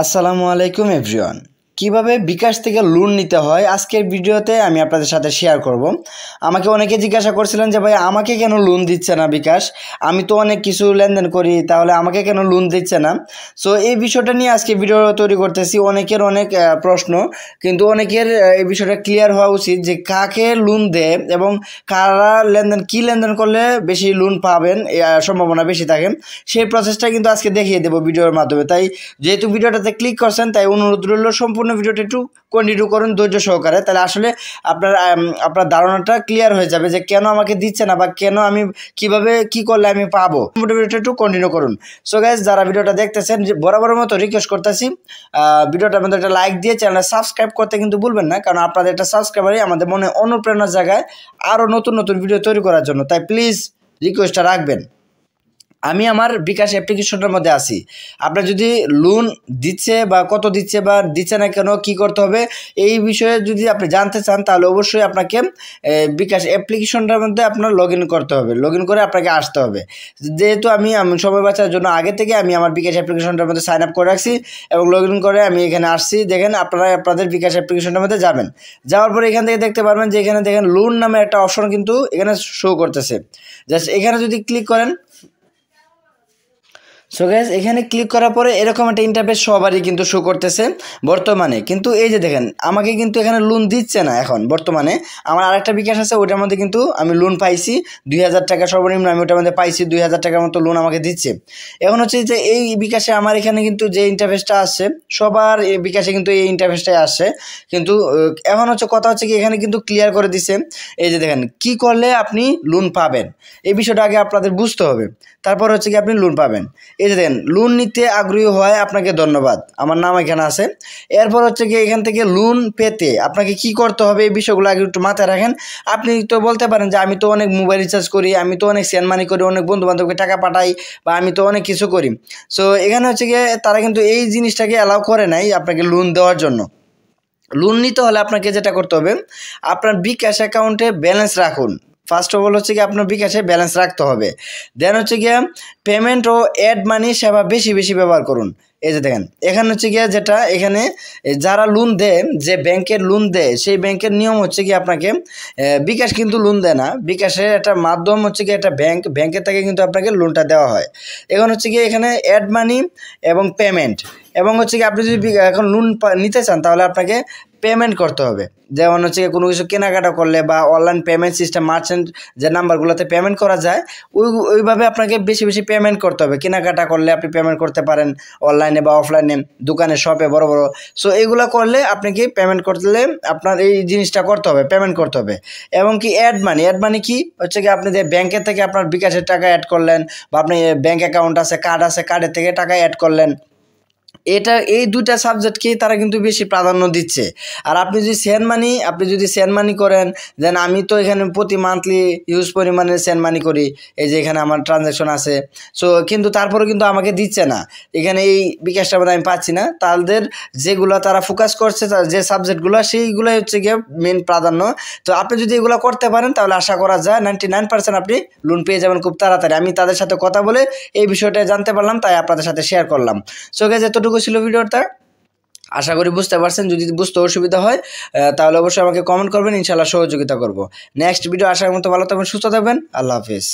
আসসালামু আলাইকুম এভরিওয়ান। কিভাবে বিকাশ থেকে লোন নিতে হয় আজকের ভিডিওতে আমি আপনাদের সাথে শেয়ার করব। আমাকে অনেকে জিজ্ঞাসা করছিলেন যে ভাই আমাকে কেন লোন দিচ্ছে না বিকাশ, আমি তো অনেক কিছু লেনদেন করি, তাহলে আমাকে কেন লোন দিচ্ছে না। সো এই বিষয়টা নিয়ে আজকে ভিডিও তৈরি করতেছি। অনেকের অনেক প্রশ্ন, কিন্তু অনেকের এই বিষয়টা ক্লিয়ার হওয়া উচিত যে কাকে লোন দেয় এবং কারা কী লেনদেন করলে বেশি লোন পাবেন, সম্ভাবনা বেশি থাকে। সেই প্রসেসটা কিন্তু আজকে দেখিয়ে দেবো ভিডিওর মাধ্যমে। তাই যেহেতু ভিডিওটাতে ক্লিক করছেন, তাই অনুরোধ রইল সম্পূর্ণ ভিডিওটা একটু কন্টিনিউ করুন ধৈর্য সহকারে, তাহলে আসলে আপনার ধারণাটা ক্লিয়ার হয়ে যাবে যে কেন আমাকে দিচ্ছে না বা কেন আমি কিভাবে কি করলে আমি পাবো। ভিডিওটা একটু কন্টিনিউ করুন। সো গাইস, যারা ভিডিওটা দেখতেছেন, বরাবরের মতো রিকোয়েস্ট করতেছি ভিডিওটার মধ্যে একটা লাইক দিয়ে চ্যানেলটা সাবস্ক্রাইব করতে কিন্তু ভুলবেন না, কারণ আপনাদের একটা সাবস্ক্রাইবারই আমাদের মনে অনুপ্রেরণার জায়গায় আরও নতুন নতুন ভিডিও তৈরি করার জন্য। তাই প্লিজ রিকোয়েস্টটা রাখবেন। আমি আমার বিকাশ অ্যাপ্লিকেশনটার মধ্যে আছি। আপনার যদি লোন দিচ্ছে বা কত দিচ্ছে বা দিচ্ছে না কেন, কি করতে হবে, এই বিষয়ে যদি আপনি জানতে চান, তাহলে অবশ্যই আপনাকে বিকাশ অ্যাপ্লিকেশনটার মধ্যে আপনার লগ ইন করতে হবে। লগ ইন করে আপনাকে আসতে হবে। যেহেতু আমি সময় বাঁচার জন্য আগে থেকে আমি আমার বিকাশ অ্যাপ্লিকেশনটার মধ্যে সাইন আপ করে রাখছি এবং লগ ইন করে আমি এখানে আসছি। দেখেন, আপনারা আপনাদের বিকাশ অ্যাপ্লিকেশনটার মধ্যে যাবেন। যাওয়ার পরে এখান থেকে দেখতে পারবেন যে এখানে দেখেন লোন নামে একটা অপশন কিন্তু এখানে শো করতেছে। জাস্ট এখানে যদি ক্লিক করেন, সো গাইস, এখানে ক্লিক করার পরে এরকম একটা ইন্টারফেস সবারই কিন্তু শো করতেছে বর্তমানে। কিন্তু এই যে দেখেন, আমাকে কিন্তু এখানে লোন দিচ্ছে না এখন বর্তমানে। আমার আরেকটা বিকাশ আছে, ওইটার মধ্যে কিন্তু আমি লোন পাইছি 2000 টাকা সর্বনিম্ন, আমি ওটার মধ্যে পাইছি 2000 টাকার মতো লোন আমাকে দিচ্ছে। এখন হচ্ছে যে এই বিকাশে আমার এখানে কিন্তু যে ইন্টারফেসটা আসছে, সবার এই বিকাশে কিন্তু এই ইন্টারফেসটাই আসছে। কিন্তু এখন হচ্ছে কথা হচ্ছে কি, এখানে কিন্তু ক্লিয়ার করে দিছে। এই যে দেখেন, কি করলে আপনি লোন পাবেন, এই বিষয়টা আগে আপনাদের বুঝতে হবে, তারপর হচ্ছে কি আপনি লোন পাবেন। এই যে দেখেন, লোন নিতে আগ্রহী হয় আপনাকে ধন্যবাদ, আমার নাম এখানে আছে। এরপর হচ্ছে কি, এখান থেকে লোন পেতে আপনাকে কি করতে হবে, এই বিষয়গুলো আগে একটু মাথায় রাখেন। আপনি তো বলতে পারেন যে আমি তো অনেক মোবাইল রিচার্জ করি, আমি তো অনেক সেন্ড মানি করি, অনেক বন্ধু বান্ধবকে টাকা পাঠাই, বা আমি তো অনেক কিছু করি। সো এখানে হচ্ছে গিয়ে তারা কিন্তু এই জিনিসটাকে অ্যালাউ করে নাই আপনাকে লোন দেওয়ার জন্য। লোন নিতে হলে আপনাকে যেটা করতে হবে, আপনার বিকাশ অ্যাকাউন্টে ব্যালেন্স রাখুন। ফার্স্ট অফ অল হচ্ছে গিয়ে আপনার বিকাশে ব্যালেন্স রাখতে হবে। দেন হচ্ছে গিয়ে পেমেন্ট ও অ্যাড মানি সেবা বেশি বেশি ব্যবহার করুন। এই যে দেখেন, এখানে হচ্ছে গিয়ে যেটা এখানে যারা লোন দেয়, যে ব্যাংকের লোন দেয়, সেই ব্যাংকের নিয়ম হচ্ছে কি আপনাকে, বিকাশ কিন্তু লোন দেয় না, বিকাশের একটা মাধ্যম হচ্ছে কি একটা ব্যাংকের থেকে কিন্তু আপনাকে লোনটা দেওয়া হয়। এখন হচ্ছে কি এখানে অ্যাড মানি এবং পেমেন্ট, এবং হচ্ছে কি আপনি যদি এখন লোন নিতে চান, তাহলে আপনাকে পেমেন্ট করতে হবে। যেমন হচ্ছে কোনো কিছু কেনাকাটা করলে বা অনলাইন পেমেন্ট সিস্টেম, মার্চেন্ট যে নাম্বারগুলোতে পেমেন্ট করা যায়, ওইভাবে আপনাকে বেশি বেশি পেমেন্ট করতে হবে। কেনাকাটা করলে আপনি পেমেন্ট করতে পারেন অনলাইনে বা অফলাইনে, দোকানে, শপে, বড় বড়। সো এইগুলো করলে আপনাকে পেমেন্ট করলে আপনার এই জিনিসটা করতে হবে, পেমেন্ট করতে হবে। এবং কি অ্যাড মানি কি হচ্ছে কি, আপনি যে ব্যাংকের থেকে আপনার বিকাশের টাকা অ্যাড করলেন, বা আপনি ব্যাংক অ্যাকাউন্ট আছে, কার্ড আছে, কার্ডের থেকে টাকা অ্যাড করলেন, এই দুইটা সাবজেক্টকেই তারা কিন্তু বেশি প্রাধান্য দিচ্ছে। আর আপনি যদি সেন্ড মানি করেন, দেন আমি তো এখানে প্রতি মান্থলি হিউজ পরিমাণে সেন্ড মানি করি, এই যে এখানে আমার ট্রানজ্যাকশন আছে। সো কিন্তু তারপরে কিন্তু আমাকে দিচ্ছে না, এখানে এই বিকাশটা মানে আমি পাচ্ছি না। তাদের যেগুলো তারা ফোকাস করছে, যে সাবজেক্টগুলো, সেইগুলোই হচ্ছে গিয়ে মেন প্রাধান্য। তো আপনি যদি এগুলো করতে পারেন, তাহলে আশা করা যায় 99% আপনি লোন পেয়ে যাবেন খুব তাড়াতাড়ি। আমি তাদের সাথে কথা বলে এই বিষয়টা জানতে পারলাম, তাই আপনাদের সাথে শেয়ার করলাম। সো গাইস, এতটুকু ছিল ভিডিওটা। আশা করি বুঝতে পারছেন। যদি বুঝতে অসুবিধা হয়, তাহলে অবশ্যই আমাকে কমেন্ট করবেন, ইনশাআল্লাহ সহযোগিতা করব। নেক্সট ভিডিও আসার মতো ভালো থাকবেন, সুস্থ থাকবেন। আল্লাহ হাফিজ।